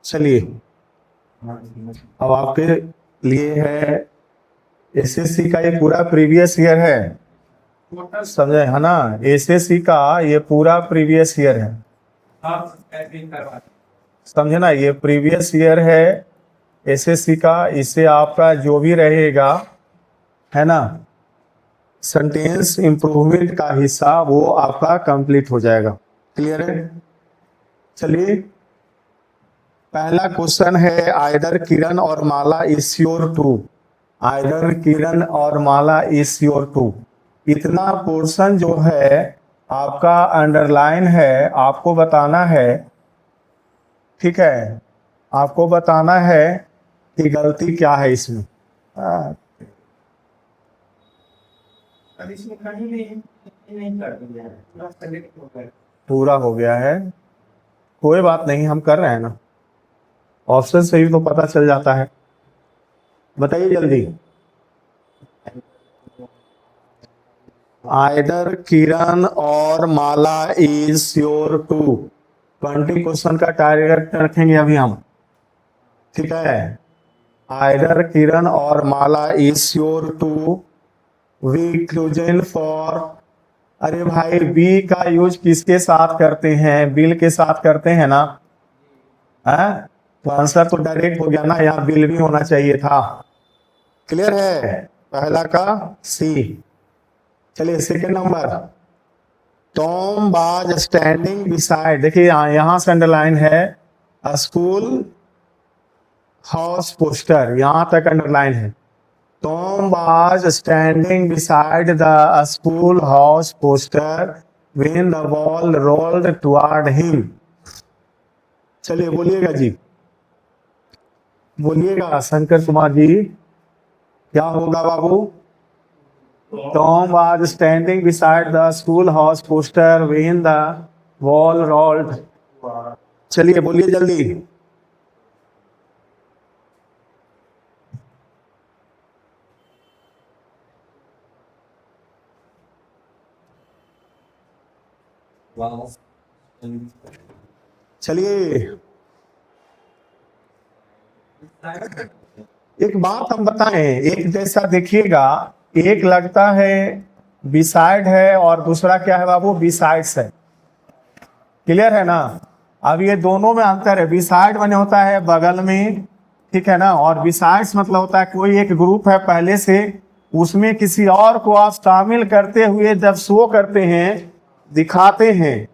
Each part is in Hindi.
चलिए, अब आपके लिए है एसएससी का ये पूरा प्रीवियस ईयर है, समझे है ना। एसएससी का ये पूरा प्रीवियस ईयर है, समझे ना। ये प्रीवियस ईयर है एसएससी का। इससे आपका जो भी रहेगा है ना, सेंटेंस इंप्रूवमेंट का हिस्सा वो आपका कंप्लीट हो जाएगा। क्लियर है। चलिए, पहला क्वेश्चन है आइदर किरण और Mala is your to. Either Kiran और माला इज योर टू, इतना पोर्शन जो है आपका अंडरलाइन है, आपको बताना है। ठीक है, आपको बताना है कि गलती क्या है इसमें। पूरा हो गया है, कोई बात नहीं, हम कर रहे हैं ना। ऑप्शन से ही तो पता चल जाता है। बताइए जल्दी। आइदर किरण और Mala is your to. 20 question का टारगेट रखेंगे अभी हम। ठीक है, आइदर किरण और Mala is your to we closing for. अरे भाई, बी का यूज किसके साथ करते हैं? बिल के साथ करते हैं ना। है तो आंसर तो डायरेक्ट हो गया ना, यहाँ बिल भी होना चाहिए था। क्लियर है, पहला का सी। चलिए second number, Tom was standing beside. देखिए यहाँ से अंडरलाइन है, स्कूल हाउस पोस्टर, यहां तक अंडरलाइन है। Tom was standing beside the school house poster when the ball rolled toward him. चलिए बोलिएगा जी, बोलिएगा शंकर कुमार जी, क्या होगा बाबू? Tom was standing beside the schoolhouse poster when the ball rolled। चलिए बोलिए जल्दी। चलिए, एक बात हम बताएं, एक जैसा देखिएगा, एक लगता है बिसाइड है और दूसरा क्या है बाबू? बिसाइड्स है। क्लियर है ना। अब ये दोनों में अंतर है। बिसाइड माने होता है बगल में, ठीक है ना, और बिसाइड्स मतलब होता है कोई एक ग्रुप है पहले से, उसमें किसी और को आप शामिल करते हुए जब शो करते हैं, दिखाते हैं,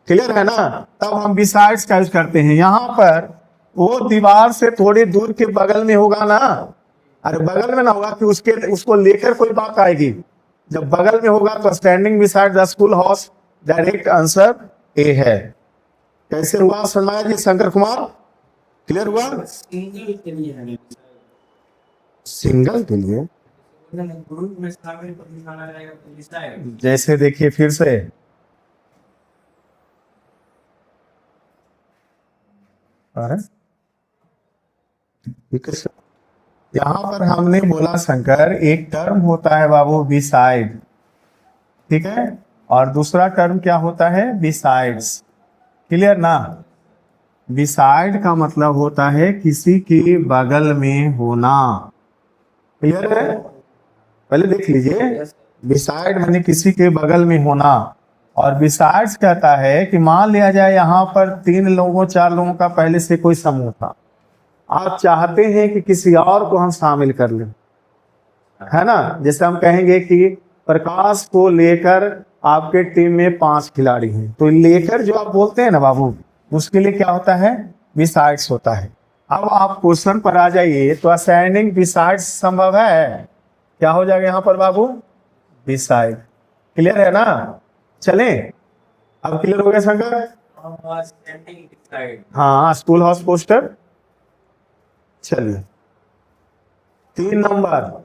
क्लियर है ना, तब हम बिसाइड्स का यूज करते हैं। यहाँ पर वो दीवार से थोड़ी दूर के बगल में होगा ना। अरे बगल में ना होगा कि उसको लेकर कोई बात आएगी। जब बगल में होगा तो standing beside the school house, direct answer A है। कैसे हुआ समझाया जी शंकर कुमार? क्लियर हुआ? सिंगल के लिए जैसे देखिए फिर से, यहाँ पर हमने बोला शंकर, एक टर्म होता है बाबू बिसाइड, ठीक है, और दूसरा टर्म क्या होता है? बिसाइड्स। क्लियर ना। बिसाइड का मतलब होता है किसी के बगल में होना। क्लियर है, पहले देख लीजिए। बिसाइड माने किसी के बगल में होना, और बिसाइड्स कहता है कि मान लिया जाए यहाँ पर 3 लोगों 4 लोगों का पहले से कोई समूह था, आप चाहते हैं कि किसी और को हम शामिल कर लें, है ना। जैसे हम कहेंगे कि प्रकाश को लेकर आपके टीम में 5 खिलाड़ी हैं, तो लेकर जो आप बोलते हैं ना बाबू, उसके लिए क्या होता है? बिसाइड्स होता है। अब आप क्वेश्चन पर आ जाइए, तो असाइनिंग बिसाइड्स संभव है? क्या हो जाएगा यहाँ पर बाबू? बिसाइड। क्लियर है ना। चलें, अब क्लियर हो गया शंकर? हाँ, स्कूल हाउस पोस्टर। चलिए 3 नंबर,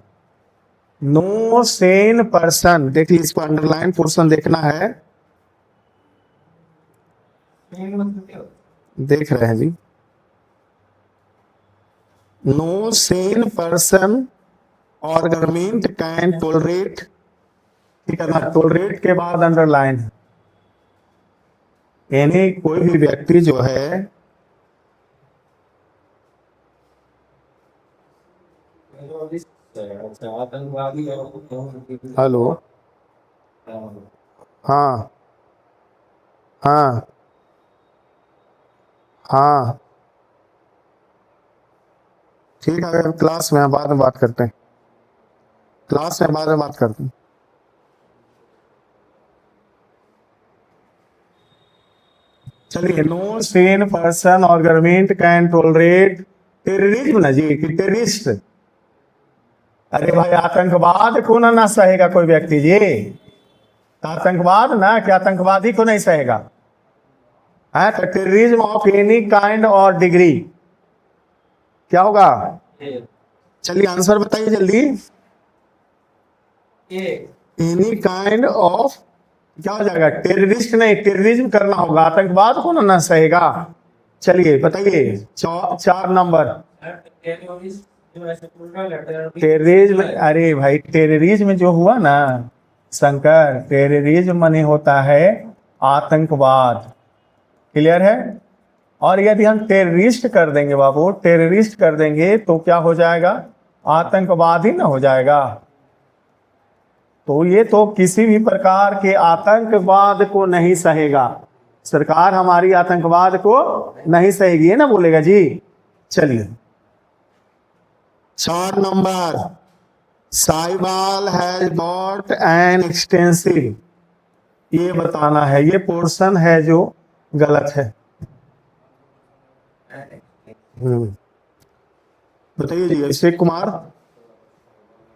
नो सेन पर्सन। देखिए इसको अंडरलाइन पोर्शन देखना है, देख रहे हैं जी। No sane person argument can tolerate, ठीक है ना। टोलरेट के बाद अंडरलाइन है, यानी कोई भी व्यक्ति जो है, हेलो, हाँ हाँ हाँ, ठीक है, अगर क्लास में बाद में बात करते हैं, क्लास में बाद में बात करते हैं। चलिए, नो सेन पर्सन और गवर्नमेंट कैन टोलरेट टेररिज्म ना जी, कि टेररिस्ट। अरे भाई, आतंकवाद को ना सहेगा कोई व्यक्ति जी, आतंकवाद ना, कि आतंकवादी को नहीं सहेगा है, तो टेररिज्म ऑफ एनी काइंड और डिग्री क्या होगा? चलिए आंसर बताइए जल्दी। एनी काइंड ऑफ, क्या हो जाएगा? टेररिस्ट नहीं, टेररिज्म करना होगा, आतंकवाद को ना सहेगा। चलिए बताइए, 4 नंबर। टेररिज्म, अरे भाई, टेररिज्म जो हुआ ना शंकर, टेररिज्म माने होता है आतंकवाद। क्लियर है? और यदि हम टेररिस्ट कर देंगे बाबू, टेररिस्ट कर देंगे तो क्या हो जाएगा? आतंकवाद ही ना हो जाएगा। तो ये तो किसी भी प्रकार के आतंकवाद को नहीं सहेगा, सरकार हमारी आतंकवाद को नहीं सहेगी, है ना बोलेगा जी। चलिए 4 number, Saibal has got an extensive, ये बताना है, ये पोर्शन है जो गलत है। बताइए जी अभिषेक कुमार,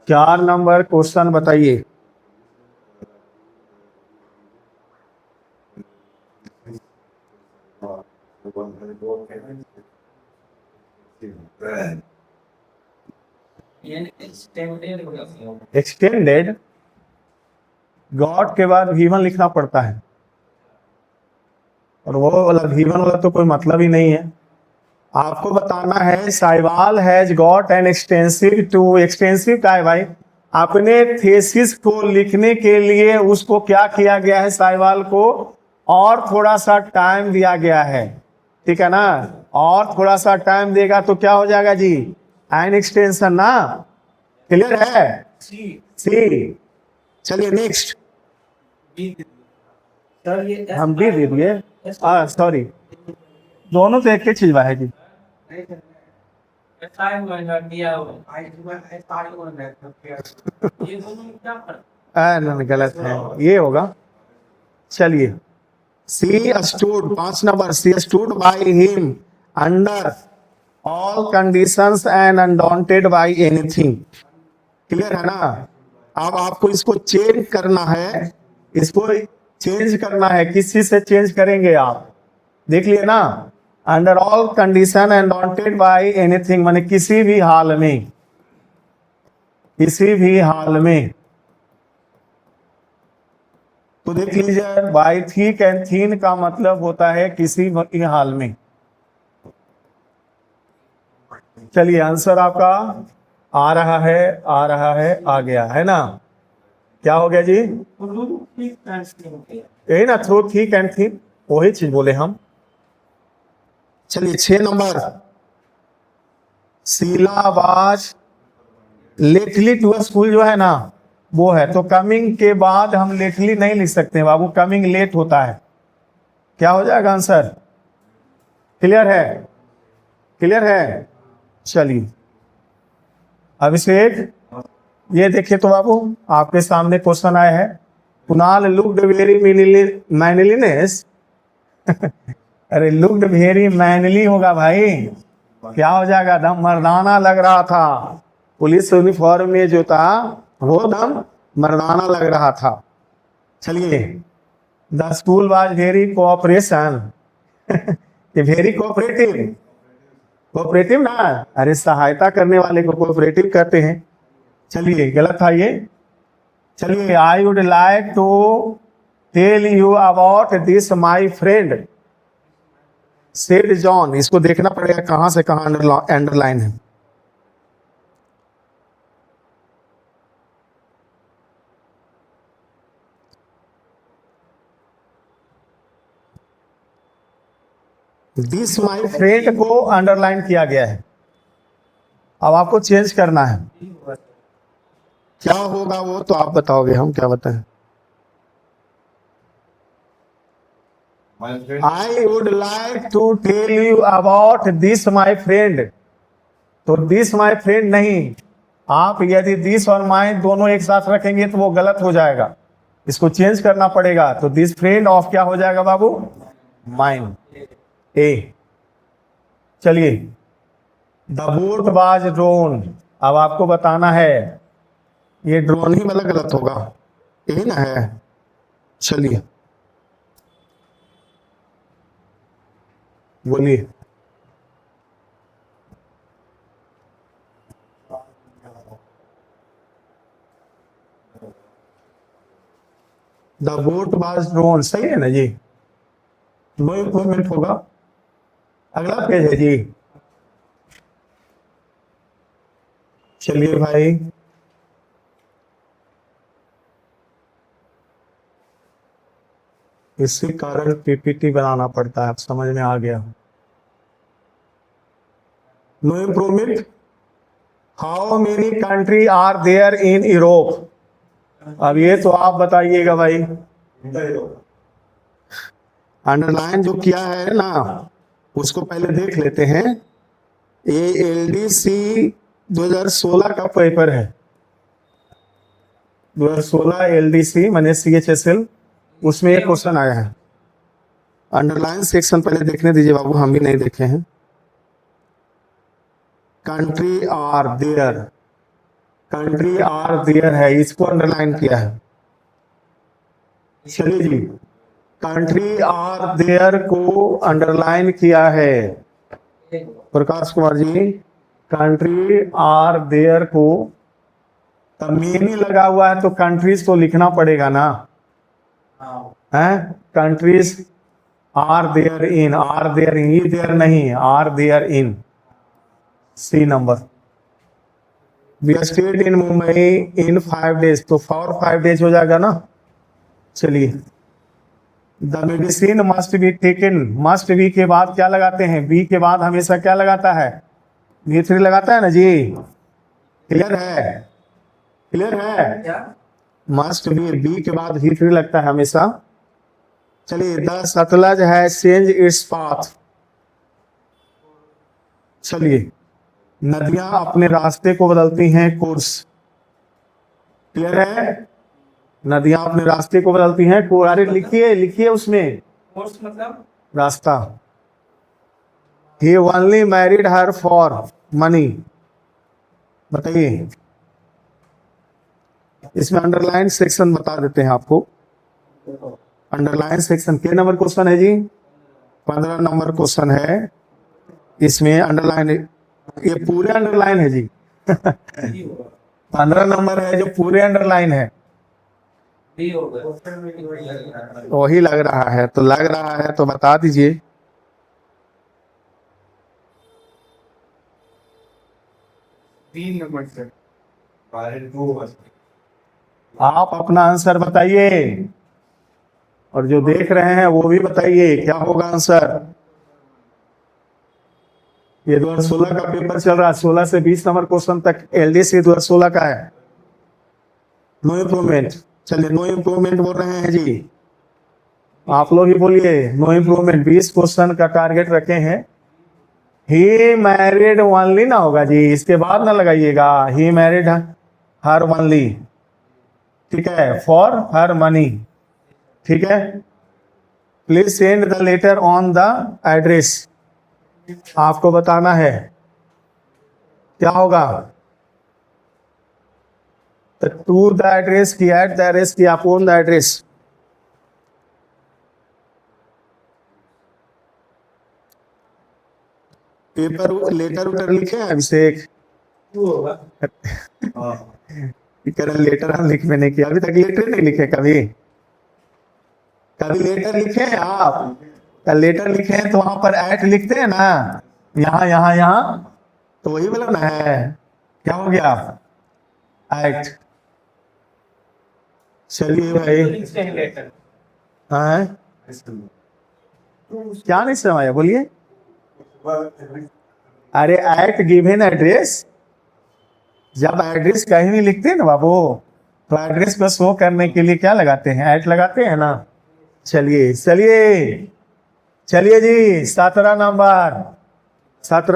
4 नंबर क्वेश्चन बताइए। एक्सटेंडेड, गॉड के बाद वीवन लिखना पड़ता है, और वो वाला वीवन वाला तो कोई मतलब ही नहीं है। आपको बताना है साइवाल has got an extensive two, extensive का है भाई, अपने थेसिस को लिखने के लिए उसको क्या किया गया है साइवाल को, और थोड़ा सा टाइम दिया गया है, ठीक है ना, और थोड़ा सा टाइम देगा तो क्या हो जाएगा जी? एन एक्सटेंशन ना। क्लियर है? सी। चलिए नेक्स्ट, हम भी दे दिए, सॉरी, दोनों तो एक ही चीज है जी। नहीं, गलत है, ये होगा। चलिए, she stood, 5 number, she stood by him under all conditions and undaunted by anything. Clear है ना? अब आपको इसको चेंज करना है, इसको चेंज करना है, किसी से चेंज करेंगे आप? देख लिए ना, under all condition and daunted by anything, माने किसी भी हाल में, किसी भी हाल में। तो देख लीजिए, बाय थिक एंड थीन का मतलब होता है किसी भी हाल में। चलिए आंसर आपका आ रहा है, आ रहा है, आ गया है ना? क्या हो गया जी? यही ना, थ्रू थिक एंड थीन, वही चीज बोले हम। चलिए 6 नंबर, शीलाबाज लेटली टू स्कूल जो है ना, वो है, तो कमिंग के बाद हम लेटली नहीं लिख सकते बाबू, कमिंग लेट होता है। क्या हो जाएगा आंसर? क्लियर है? क्लियर है? चलिए अभिषेक, ये देखिए तो बाबू, आपके सामने क्वेश्चन आया है, कुणाल लुक्ड वेरी मैनलीनेस, अरे लुक्ड वेरी मैनली होगा भाई, क्या हो जाएगा? दम मर्दाना लग रहा था, पुलिस यूनिफॉर्म में जो था वो दम मर्दाना लग रहा था। चलिए, the school was very cooperation, very cooperative, cooperative ना, अरे सहायता करने वाले को कोऑपरेटिव कहते हैं। चलिए गलत था ये। चलिए, I would like to tell you about this my friend said John, इसको देखना पड़ेगा कहां से कहां अंडरलाइन है। दिस माई फ्रेंड को अंडरलाइन किया गया है। अब आपको चेंज करना है, क्या होगा वो तो आप बताओगे, हम क्या बताएं। I would like to tell you about this my friend. तो दिस माई फ्रेंड नहीं, आप यदि दिस और माई दोनों एक साथ रखेंगे तो वो गलत हो जाएगा, इसको चेंज करना पड़ेगा। तो दिस फ्रेंड ऑफ क्या हो जाएगा बाबू, माइन, ए। चलिए, द बोट वाज ड्रोन। अब आपको बताना है, ये ड्रोन ही मतलब गलत होगा, यही ना है। चलिए बोलिए। द बोट वाज ड्रोन सही है ना जी, नो इम्प्रूवमेंट होगा। अगला पेज है जी। चलिए भाई, इसी कारण पीपीटी बनाना पड़ता है, अब समझ में आ गया। No improvement, how many country are there in Europe. अब ये तो आप बताइएगा भाई, अंडरलाइन जो किया है ना उसको पहले देख लेते हैं। ये एलडीसी 2016 का पेपर है, 2016 एलडीसी माने सीएचएसएल, उसमें एक क्वेश्चन आया है। अंडरलाइन सेक्शन पहले देखने दीजिए बाबू, हम भी नहीं देखे हैं। Country are there, country are there है, इसको अंडरलाइन किया है। चलिए जी, कंट्री आर देयर को अंडरलाइन किया है Prakash Kumar ji. Country are there को तब मेनी लगा हुआ है तो कंट्रीज तो लिखना पड़ेगा ना, है countries are there in, are there in, ये देयर नहीं, are there in. C number, we stayed in Mumbai in 5 days, तो फॉर 5 days हो जाएगा ना। चलिए, the medicine must be taken, must be के बाद क्या लगाते हैं, बी के बाद हमेशा क्या लगाता है, V3 लगाता है ना जी। क्लियर है, क्लियर है, मस्ट बी, बी के बाद V3 लगता है हमेशा। चलिए, द सतलज है चेंज इट्स पाथ। चलिए, नदियां अपने रास्ते को बदलती हैं कोर्स। क्लियर है, नदियां अपने रास्ते को बदलती हैं। अरे लिखिए लिखिए उसमें, कोर्स मतलब रास्ता। He only married her for money, बताइए। इसमें अंडरलाइन सेक्शन बता देते हैं आपको। अंडरलाइन सेक्शन के नंबर क्वेश्चन है जी, 15 नंबर क्वेश्चन है। इसमें अंडरलाइन, ये पूरे अंडरलाइन है जी 15 नंबर है जो पूरे अंडरलाइन है। वही लग रहा है, तो लग रहा है तो बता दीजिए। आप अपना आंसर बताइए और जो देख रहे हैं वो भी बताइए क्या होगा आंसर। ये 2016 का पेपर चल रहा है, 16 से 20 नंबर क्वेश्चन तक एलडीसी 2016 का है। नो इम्प्रूवमेंट, चलिए नो इम्प्रूवमेंट बोल रहे हैं जी, आप लोग ही बोलिए नो इम्प्रूवमेंट। 20 क्वेश्चन का टारगेट रखे हैं। ही मैरिड ओनली ना होगा जी, इसके बाद ना लगाइएगा, ही मैरिड हर ओनली, ठीक है, फॉर हर मनी, ठीक है। Please send the letter on the address, आपको बताना है क्या होगा। टू द एड्रेस की, एट द एड्रेस की, upon the address. Paper letter उटर लिखे हैं अभिषेक लेटर हम लिख में नहीं किया अभी तक, लेटर नहीं लिखे कभी, कभी लेटर लिखे हैं आप? लेटर लिखे हैं तो वहां पर एट लिखते हैं ना, यहाँ यहाँ यहाँ, तो वही वाला ना है, क्या हो गया एट। चलिए भाई, हाँ क्या नहीं समझ आया, बोलिए। अरे एट गिवन एड्रेस, जब एड्रेस कहीं भी लिखते हैं ना बाबू, तो एड्रेस को शो करने के लिए क्या लगाते हैं? एट लगाते हैं ना। चलिए चलिए चलिए जी, 17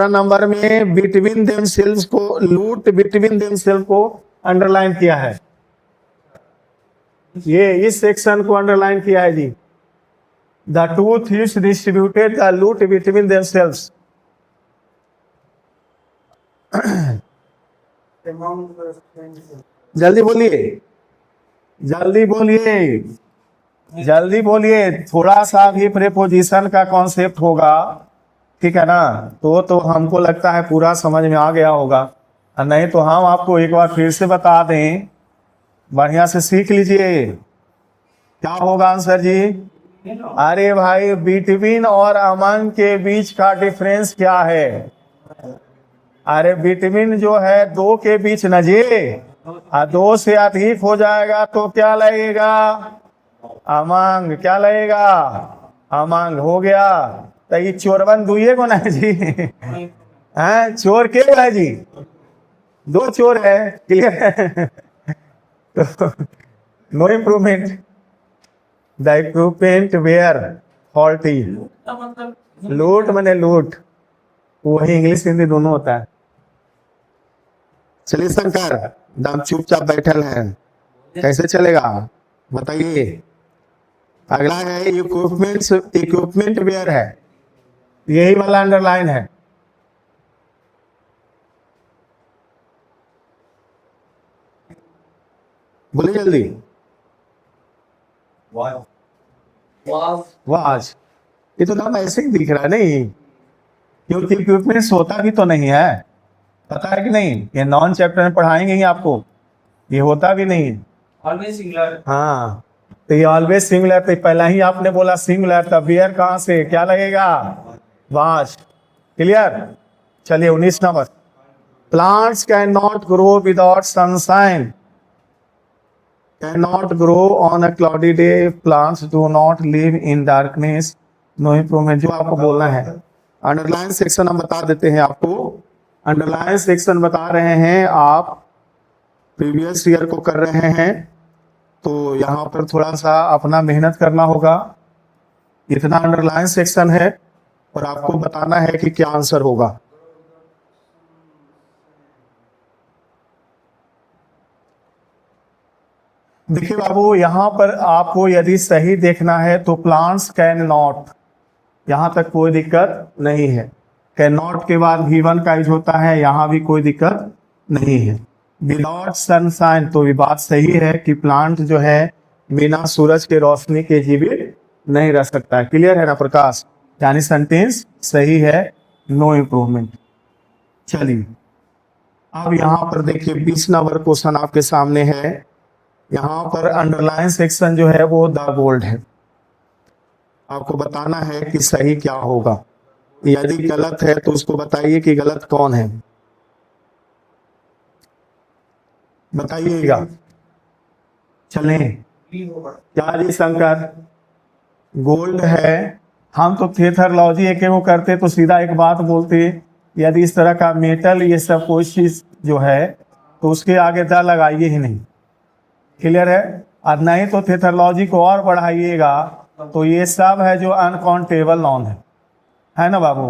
नंबर में बिटवीन देम सेल्स को, लूट बिटवीन देम सेल्स को अंडरलाइन किया है। ये इस सेक्शन को अंडरलाइन किया है जी। The two thieves distributed the loot between themselves. जल्दी बोलिए, जल्दी बोलिए, जल्दी बोलिए। थोड़ा सा भी प्रेपोजिशन का कॉन्सेप्ट होगा, ठीक है ना, तो हमको लगता है पूरा समझ में आ गया होगा, और नहीं तो हम आपको एक बार फिर से बता दें, बढ़िया से सीख लीजिए। क्या होगा आंसर जी? अरे भाई, बिटवीन और अमंग के बीच का डिफरेंस क्या है? अरे बिटवीन जो है दो के बीच न जी, और दो से अधिक हो जाएगा तो क्या लगेगा? अमंग। क्या लगेगा? अमंग हो गया। तो ये चोरवन दुइये को ना है जी। हैं, चोर के है जी? दो चोर है। क्लियर है? तो no improvement. The improvement were faulty. लूट मने लूट, वही इंग्लिश हिंदी दोनों होता है। चलिए शंकर, दम चुपचाप बैठल है, कैसे चलेगा बताइए। अगला है इक्विपमेंट्स, इक्विपमेंट वेयर है, यही वाला अंडरलाइन है। बोलिए जल्दी। वाच। ये तो नाम ऐसे ही दिख रहा है नहीं, क्योंकि इक्विपमेंट्स होता भी तो नहीं है, पता है कि नहीं? ये नॉन चैप्टर में पढ़ाएंगे ही आपको, ये होता भी नहीं है। Always singular. हाँ, तो ये ऑलवेज सिंगुलर, तो पहला ही आपने बोला सिंगुलर, तब वेयर कहाँ से क्या लगेगा? वाच। क्लियर? चलिए 19 number. Plants can not grow without sunshine. Can not grow on a cloudy day. Plants do not live in darkness. No improvement, जो आपको बोलना है। अंडरलाइन सेक्शन हम बता देते हैं आपको। अंडरलाइन सेक्शन बता रहे हैं, आप प्रीवियस ईयर को कर रहे हैं, तो यहाँ पर थोड़ा सा अपना मेहनत करना होगा। इतना अंडरलाइन सेक्शन है और आपको बताना है कि क्या आंसर होगा। देखिए बाबू, यहाँ पर आपको यदि सही देखना है तो प्लांट्स कैन नॉट, यहाँ तक कोई दिक्कत नहीं है। कैन नॉट के बाद V1 का यूज होता है, यहाँ भी कोई दिक्कत नहीं है। विदाउट सनशाइन, तो ये बात सही है कि प्लांट जो है बिना सूरज के रोशनी के जीवित नहीं रह सकता है। क्लियर है ना प्रकाश? यानी सेंटेंस सही है, नो इम्प्रूवमेंट। चलिए अब यहाँ पर देखिए 20 नंबर क्वेश्चन आपके सामने है। यहाँ पर अंडरलाइन सेक्शन जो है वो द गोल्ड है। आपको बताना है कि सही क्या होगा। यदि गलत है तो उसको बताइए कि गलत कौन है, बताइएगा। चलें क्या जी शंकर? गोल्ड है। हम तो थेथरलॉजी एक वो करते तो सीधा एक बात बोलते, यदि इस तरह का मेटल ये सब कोई चीज जो है तो उसके आगे द लगाइए ही नहीं। क्लियर है? और नहीं तो थेथरलॉजी को और बढ़ाइएगा तो ये सब है जो अनकाउंटेबल नॉन है ना बाबू।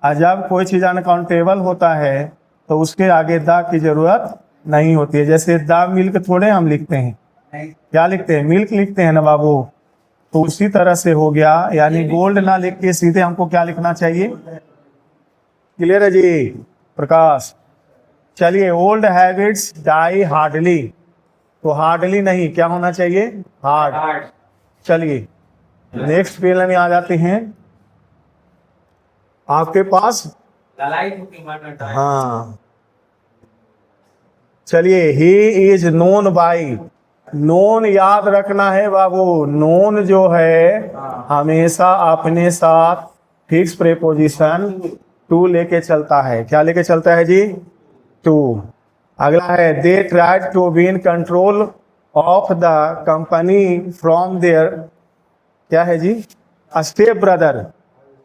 और जब कोई चीज़ अनकाउंटेबल होता है तो उसके आगे द की जरूरत नहीं होती है। जैसे द मिल्क थोड़े हम लिखते हैं, क्या लिखते हैं? मिल्क लिखते हैं ना बाबू। तो उसी तरह से हो गया, यानी गोल्ड ना लिख के सीधे हमको क्या लिखना चाहिए? क्लियर है जी प्रकाश? चलिए, ओल्ड हैबिट्स डाई हार्डली, तो हार्डली नहीं, क्या होना चाहिए? हार्ड। चलिए नेक्स्ट पेज में आ जाते हैं आपके पास। हाँ चलिए, he is known by. Known याद रखना है बाबू। नोन जो है हमेशा अपने साथ फिक्स प्रेपोजिशन टू लेके चलता है। क्या लेके चलता है जी? टू। अगला है they tried to win control of the company from there, क्या है जी? Step brother.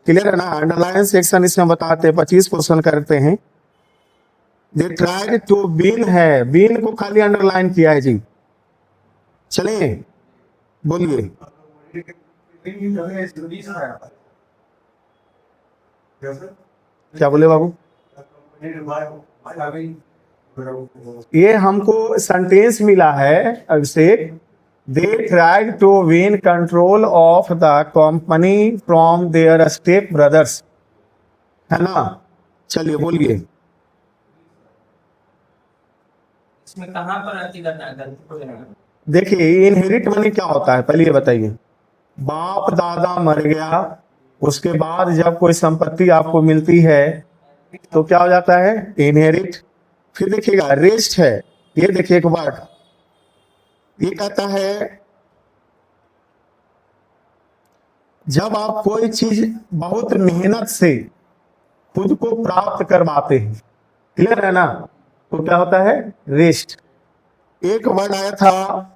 क्लियर है ना? अंडरलाइन सेक्शन इसमें बताते हैं, 25 क्वेश्चन करते हैं। दे ट्राइड टू विन है, विन को खाली अंडरलाइन किया है जी। चलिए बोलिए। क्या बोले बाबू? ये हमको सेंटेंस मिला है Abhishek. They tried to win control of the company from there step brothers, है ना? चलिए बोलिए। इसमें कहाँ पर गलती? देखिए इनहेरिट मनी क्या होता है पहले ये बताइए। बाप दादा मर गया, उसके बाद जब कोई संपत्ति आपको मिलती है तो क्या हो जाता है? इनहेरिट। फिर देखिएगा रेस्ट है, ये देखिए एक वर्ड, ये कहता है जब आप कोई चीज बहुत मेहनत से खुद को प्राप्त करवाते हैं, क्लियर है ना, तो क्या होता है? रेस्ट। एक वर्ड आया था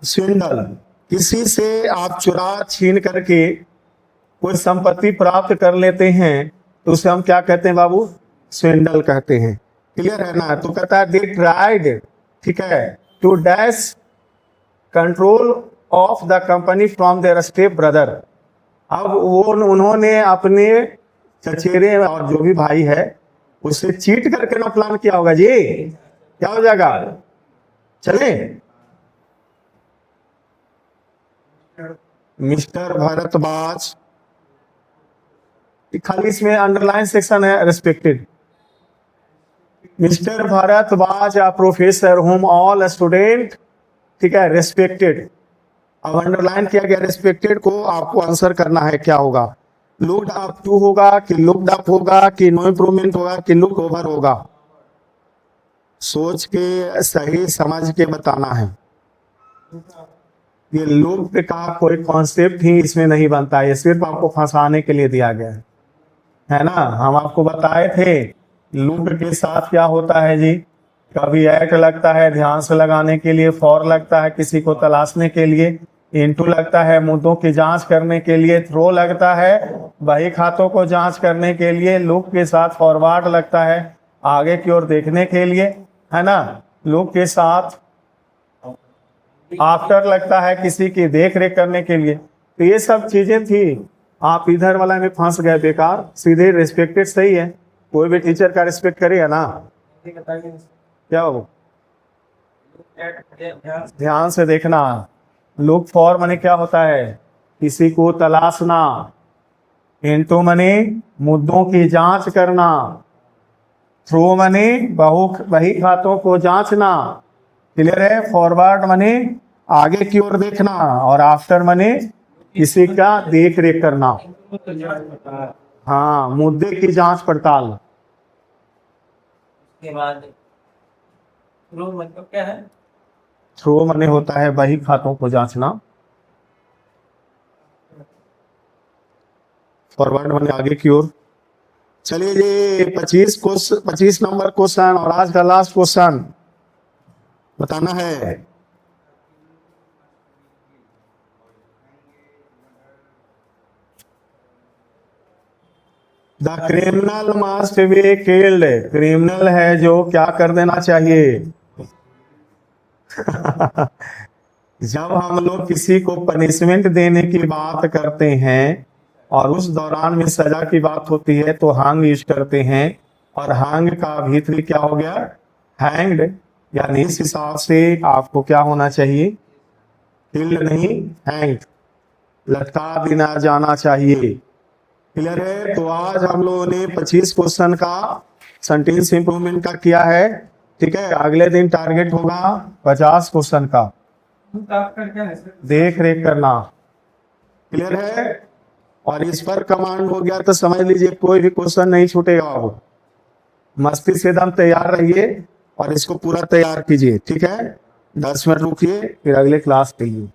स्विंडल, किसी से आप चुरा छीन करके कोई संपत्ति प्राप्त कर लेते हैं तो उसे हम क्या कहते हैं बाबू? स्विंडल कहते हैं। क्लियर है ना? तो कहता है दे ट्राइड, ठीक है, to dash control of the company from there stepbrother. अब वो उन्होंने अपने चचेरे और जो भी भाई है उससे चीट करके ना प्लान किया होगा जी। क्या हो जाएगा? चले मिस्टर भारद्वाज, खाली इसमें अंडरलाइन सेक्शन है रेस्पेक्टेड। मिस्टर भारद्वाज आ प्रोफेसर होम ऑल स्टूडेंट, ठीक है, रेस्पेक्टेड। अब अंडरलाइन किया गया रेस्पेक्टेड को, आपको आंसर करना है क्या होगा? लुक्ड अप टू होगा कि लुक्ड अप होगा कि नो इम्प्रूवमेंट होगा कि लुक ओवर होगा? सोच के सही समझ के बताना है। ये लुक का कोई कॉन्सेप्ट ही इसमें नहीं बनता, ये सिर्फ आपको फंसाने के लिए दिया गया है ना? हम आपको बताए थे लुक के साथ क्या होता है जी। कभी एट लगता है ध्यान से लगाने के लिए, फॉर लगता है किसी को तलाशने के लिए, इनटू लगता है मुद्दों की जांच करने के लिए, थ्रो लगता है बही खातों को जांच करने के लिए, लुक के साथ फॉरवर्ड लगता है आगे की ओर देखने के लिए, है ना? लुक के साथ आफ्टर लगता है किसी की देख रेख करने के लिए। तो ये सब चीजें थी, आप इधर वाला में फंस गए बेकार। सीधे रिस्पेक्टेड सही है, कोई भी टीचर का रिस्पेक्ट करेगा ना। क्या हो? ध्यान से देखना। लुक फॉर माने क्या होता है? किसी को तलाशना। इनटू माने मुद्दों की जांच करना। थ्रू माने बही खातों को जांचना। क्लियर है? फॉरवर्ड माने आगे की ओर देखना, और आफ्टर माने किसी का देख रेख करना। हाँ, मुद्दे की जांच पड़ताल। के बाद थ्रू मतलब क्या है? थ्रू माने होता है बही खातों को जांचना। फॉरवर्ड माने आगे की ओर। चलिए जी 25 नंबर क्वेश्चन और आज का लास्ट क्वेश्चन बताना है। The criminal must be killed, criminal है जो क्या कर देना चाहिए? जब हम लोग किसी को पनिशमेंट देने की बात करते हैं और उस दौरान में सजा की बात होती है तो हांग यूज करते हैं, और हांग का भीतरी क्या हो गया? हैंग्ड। यानी इस हिसाब से आपको क्या होना चाहिए? किल्ड नहीं, हैंग्ड, लटका देना जाना चाहिए। क्लियर है? तो आज हम लोगों ने 25 क्वेश्चन का सेंटेंस इंप्रूवमेंट का किया है, ठीक है। अगले दिन टारगेट होगा 50 क्वेश्चन का देख रेख करना। क्लियर है? और इस पर कमांड हो गया तो समझ लीजिए कोई भी क्वेश्चन नहीं छूटेगा। अब मस्ती से एकदम तैयार रहिए और इसको पूरा तैयार कीजिए, ठीक है। 10 मिनट रुकिए, फिर अगले क्लास के लिए।